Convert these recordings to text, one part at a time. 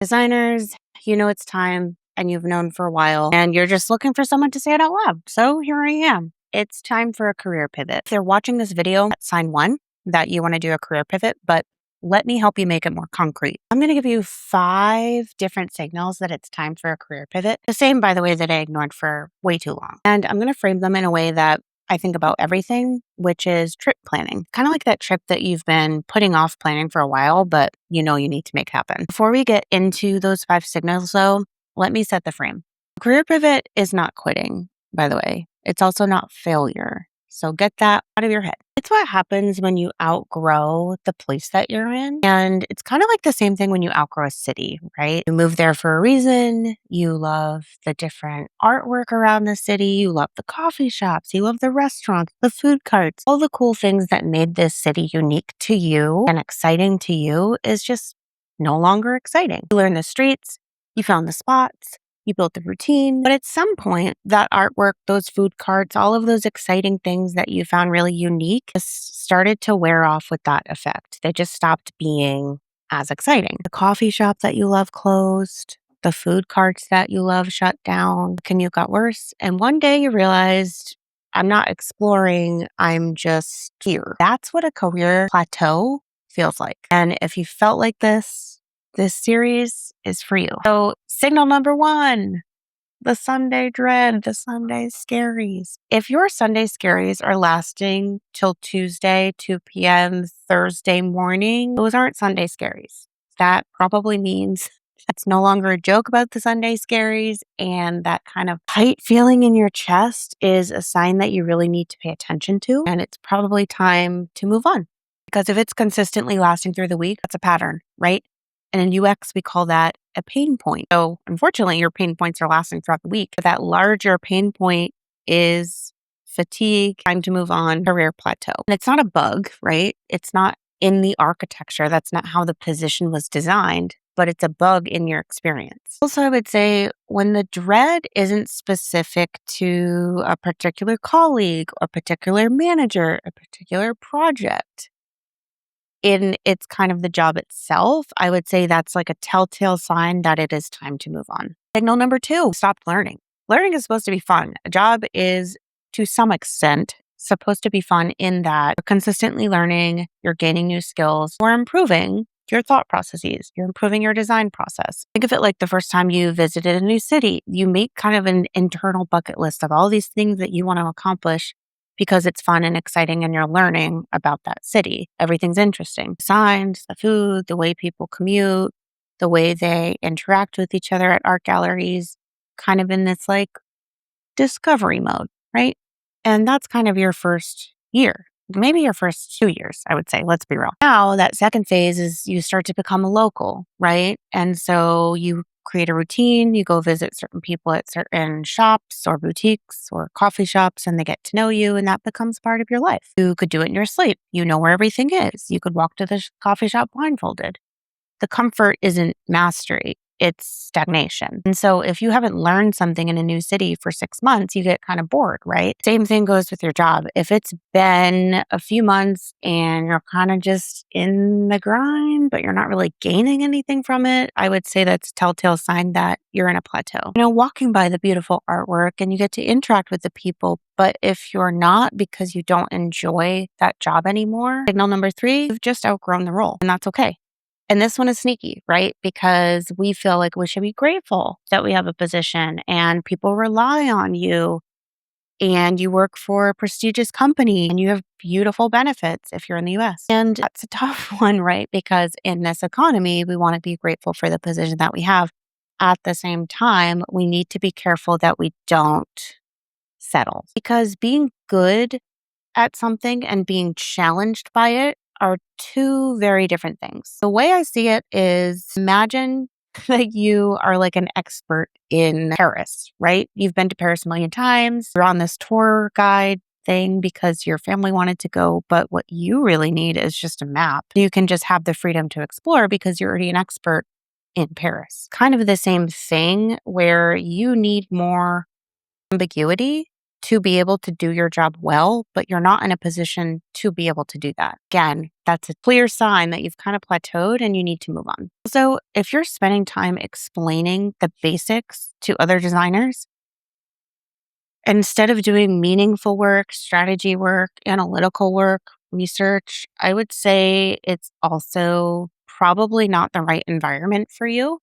Designers, you know it's time and you've known for a while and you're just looking for someone to say it out loud. So here I am. It's time for a career pivot. If you're watching this video, sign one that you want to do a career pivot, but let me help you make it more concrete. I'm going to give you 5 different signals that it's time for a career pivot. The same, by the way, that I ignored for way too long. And I'm going to frame them in a way that I think about everything, which is trip planning. Kind of like that trip that you've been putting off planning for a while, but you know you need to make happen. Before we get into those 5 signals though, let me set the frame. Career pivot is not quitting, by the way. It's also not failure. So get that out of your head. It's what happens when you outgrow the place that you're in. And it's kind of like the same thing when you outgrow a city, right? You move there for a reason. You love the different artwork around the city. You love the coffee shops. You love the restaurants, the food carts. All the cool things that made this city unique to you and exciting to you is just no longer exciting. You learn the streets. You found the spots. You built the routine. But at some point, that artwork, those food carts, all of those exciting things that you found really unique just started to wear off with that effect. They just stopped being as exciting. The coffee shop that you love closed. The food carts that you love shut down. The commute got worse. And one day you realized, I'm not exploring, I'm just here. That's what a career plateau feels like. And if you felt like this series is for you. So signal number 1, the Sunday dread, the Sunday scaries. If your Sunday scaries are lasting till Tuesday, 2 p.m., Thursday morning, those aren't Sunday scaries. That probably means it's no longer a joke about the Sunday scaries, and that kind of tight feeling in your chest is a sign that you really need to pay attention to, and it's probably time to move on. Because if it's consistently lasting through the week, that's a pattern, right? And in UX, we call that a pain point. So unfortunately, your pain points are lasting throughout the week. But that larger pain point is fatigue, time to move on, career plateau. And it's not a bug, right? It's not in the architecture. That's not how the position was designed, but it's a bug in your experience. Also, I would say when the dread isn't specific to a particular colleague, a particular manager, a particular project, in it's kind of the job itself, I would say that's like a telltale sign that it is time to move on. Signal number 2, stop learning. Learning is supposed to be fun. A job is, to some extent, supposed to be fun in that you're consistently learning, you're gaining new skills, or improving your thought processes. You're improving your design process. Think of it like the first time you visited a new city. You make kind of an internal bucket list of all these things that you want to accomplish because it's fun and exciting and you're learning about that city. Everything's interesting. Signs, the food, the way people commute, the way they interact with each other at art galleries, kind of in this like discovery mode, right? And that's kind of your first year, maybe your first 2 years, I would say. Let's be real. Now, that second phase is you start to become a local, right? And so you create a routine, you go visit certain people at certain shops or boutiques or coffee shops, and they get to know you, and that becomes part of your life. You could do it in your sleep. You know where everything is. You could walk to the coffee shop blindfolded. The comfort isn't mastery, it's stagnation. And so if you haven't learned something in a new city for 6 months, you get kind of bored, right? Same thing goes with your job. If it's been a few months and you're kind of just in the grind, but you're not really gaining anything from it, I would say that's a telltale sign that you're in a plateau. You know, walking by the beautiful artwork and you get to interact with the people, but if you're not because you don't enjoy that job anymore, signal number 3, you've just outgrown the role, and that's okay. And this one is sneaky, right? Because we feel like we should be grateful that we have a position and people rely on you and you work for a prestigious company and you have beautiful benefits if you're in the US. And that's a tough one, right? Because in this economy, we want to be grateful for the position that we have. At the same time, we need to be careful that we don't settle, because being good at something and being challenged by it are 2 very different things. The way I see it is, imagine that you are like an expert in Paris, right? You've been to Paris a million times. You're on this tour guide thing because your family wanted to go, but what you really need is just a map. You can just have the freedom to explore because you're already an expert in Paris. Kind of the same thing where you need more ambiguity to be able to do your job well, but you're not in a position to be able to do that. Again, that's a clear sign that you've kind of plateaued and you need to move on. So if you're spending time explaining the basics to other designers, instead of doing meaningful work, strategy work, analytical work, research, I would say it's also probably not the right environment for you.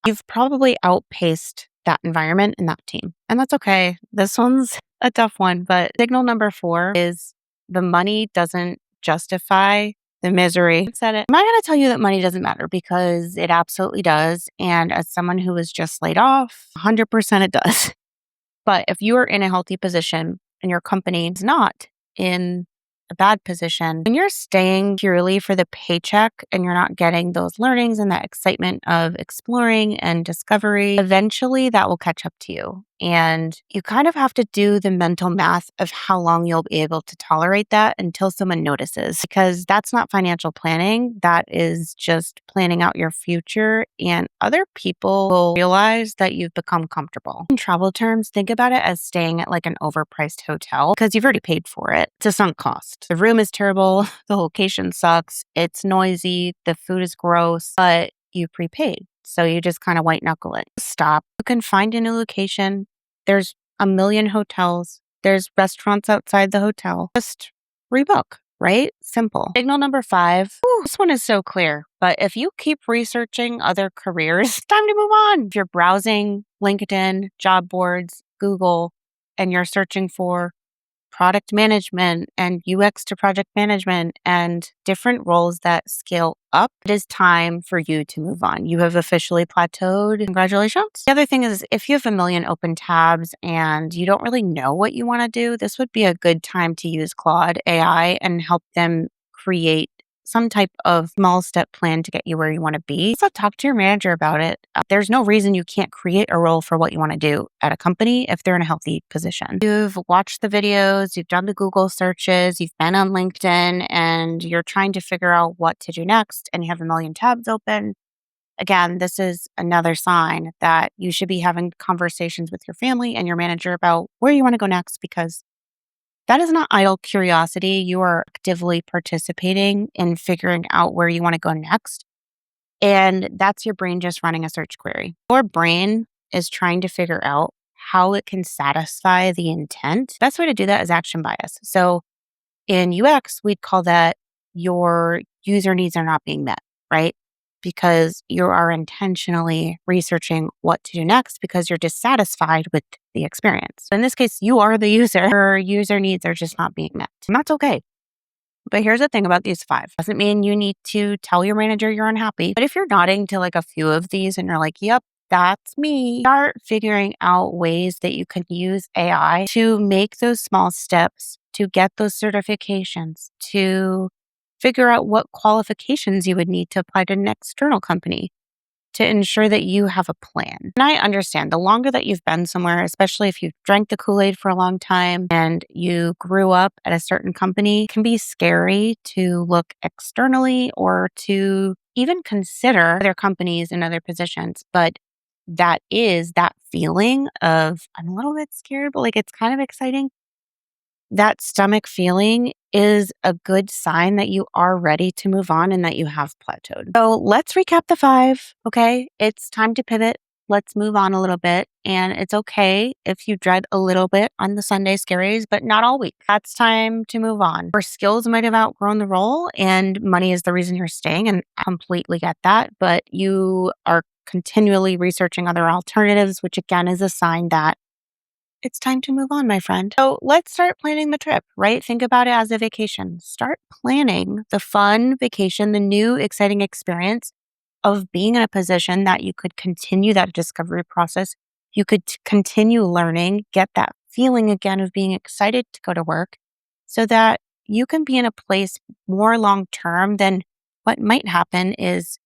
You've probably outpaced that environment and that team. And that's okay. This one's a tough one, but signal number 4 is the money doesn't justify the misery. I said it. I'm not going to tell you that money doesn't matter because it absolutely does. And as someone who was just laid off, 100% it does. But if you are in a healthy position and your company is not in a bad position, and you're staying purely for the paycheck and you're not getting those learnings and that excitement of exploring and discovery, eventually that will catch up to you. And you kind of have to do the mental math of how long you'll be able to tolerate that until someone notices, because that's not financial planning. That is just planning out your future. And other people will realize that you've become comfortable. In travel terms, think about it as staying at like an overpriced hotel because you've already paid for it. It's a sunk cost. The room is terrible. The location sucks. It's noisy. The food is gross, but you prepaid. So you just kind of white knuckle it. Stop. You can find a new location. There's a million hotels. There's restaurants outside the hotel. Just rebook, right? Simple. Signal number 5. This one is so clear, but if you keep researching other careers, it's time to move on. If you're browsing LinkedIn, job boards, Google, and you're searching for product management and UX to project management and different roles that scale up, it is time for you to move on. You have officially plateaued. Congratulations. The other thing is, if you have a million open tabs and you don't really know what you want to do, this would be a good time to use Claude AI and help them create some type of small step plan to get you where you want to be. So talk to your manager about it. There's no reason you can't create a role for what you want to do at a company if they're in a healthy position. You've watched the videos, you've done the Google searches, you've been on LinkedIn, and you're trying to figure out what to do next, and you have a million tabs open. Again, this is another sign that you should be having conversations with your family and your manager about where you want to go next, because that is not idle curiosity. You are actively participating in figuring out where you want to go next. And that's your brain just running a search query. Your brain is trying to figure out how it can satisfy the intent. Best way to do that is action bias. So in UX, we'd call that your user needs are not being met, right? Because you are intentionally researching what to do next because you're dissatisfied with the experience. In this case, you are the user. Your user needs are just not being met. And that's okay. But here's the thing about these 5. Doesn't mean you need to tell your manager you're unhappy. But if you're nodding to like a few of these and you're like, yep, that's me, start figuring out ways that you can use AI to make those small steps, to get those certifications, to figure out what qualifications you would need to apply to an external company to ensure that you have a plan. And I understand the longer that you've been somewhere, especially if you've drank the Kool-Aid for a long time and you grew up at a certain company, it can be scary to look externally or to even consider other companies and other positions. But that is that feeling of, I'm a little bit scared, but like it's kind of exciting. That stomach feeling is a good sign that you are ready to move on and that you have plateaued. So let's recap the 5, okay? It's time to pivot. Let's move on a little bit. And it's okay if you dread a little bit on the Sunday scaries, but not all week. That's time to move on. Your skills might have outgrown the role and money is the reason you're staying, and I completely get that. But you are continually researching other alternatives, which again is a sign that it's time to move on, my friend. So let's start planning the trip, right? Think about it as a vacation. Start planning the fun vacation, the new exciting experience of being in a position that you could continue that discovery process. You could continue learning, get that feeling again of being excited to go to work so that you can be in a place more long term than what might happen is,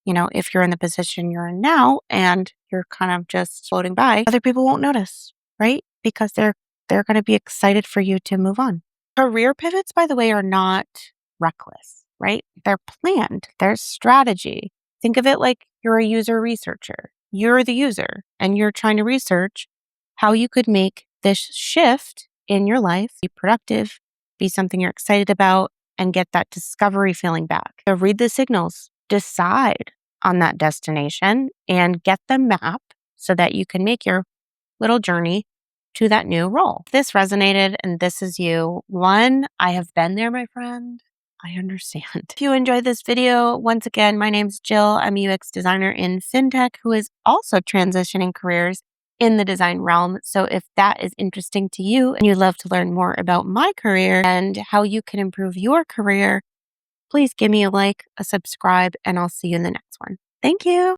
if you're in the position you're in now and you're kind of just floating by, other people won't notice, right? Because they're going to be excited for you to move on. Career pivots, by the way, are not reckless, right? They're planned. They're strategy. Think of it like you're a user researcher. You're the user and you're trying to research how you could make this shift in your life be productive, be something you're excited about, and get that discovery feeling back. So read the signals, decide on that destination, and get the map so that you can make your little journey to that new role. If this resonated and this is you, one, I have been there, my friend. I understand. If you enjoyed this video, once again, my name's Jill. I'm a UX designer in fintech who is also transitioning careers in the design realm. So if that is interesting to you and you'd love to learn more about my career and how you can improve your career, please give me a like, a subscribe, and I'll see you in the next one. Thank you.